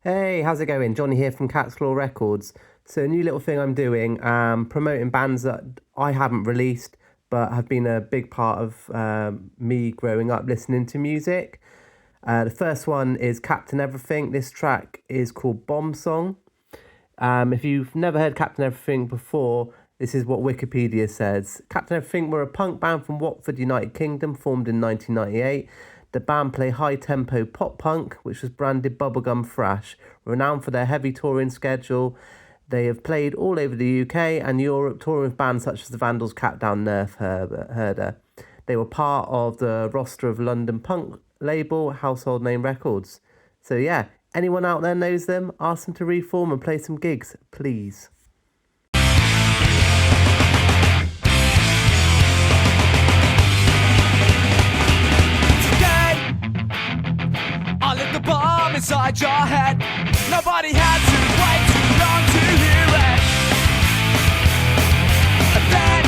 Hey, how's it going? Johnny here from Cat's Claw Records. So a new little thing I'm doing, promoting bands that I haven't released, but have been a big part of me growing up listening to music. The first one is Captain Everything. This track is called Bomb Song. If you've never heard Captain Everything before, this is what Wikipedia says. Captain Everything were a punk band from Watford, United Kingdom, formed in 1998. The band play high-tempo pop punk, which was branded Bubblegum Thrash. Renowned for their heavy touring schedule, they have played all over the UK and Europe, touring with bands such as the Vandals Capdown, Nerf Herder. They were part of the roster of London punk label Household Name Records. So yeah, anyone out there knows them, ask them to reform and play some gigs, please. Bomb inside your head. Nobody had to wait too long to hear it. And then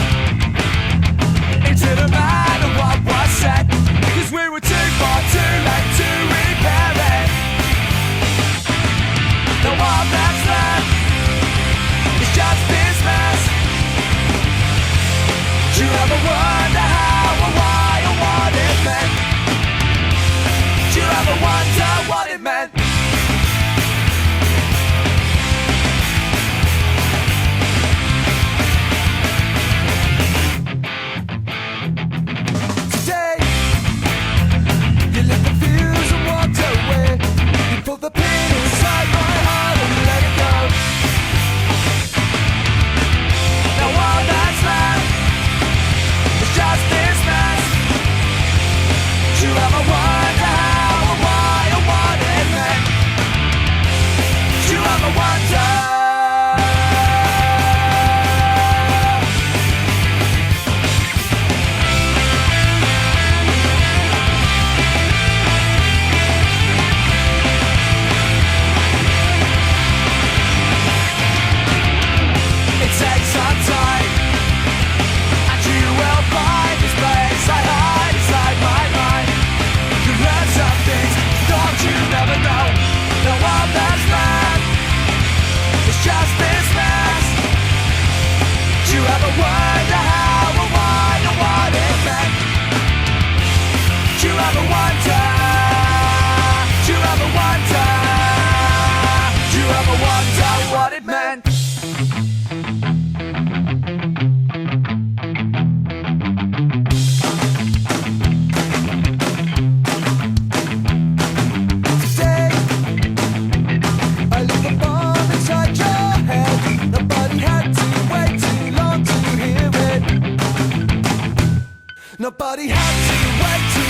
it didn't matter what was said, 'cause we were too far too late to repair it. The one that's left is just this mess. Do you ever wonder how or why or what it meant? Do you ever wonder what it meant? Today, you lit the fuse and walked away. You pulled the pin inside my heart and let it go. Now all that's left is just this mess. Do you ever wonder how or why or what it meant? Do you ever wonder? It takes some time, and you will find this place I hide inside my mind. You learn some things, don't you never know. The one that's left is just this mess. Do you ever wonder how or why or what it meant? Do you ever wonder? Do you ever wonder? Do you ever wonder what it meant? Nobody had to wait.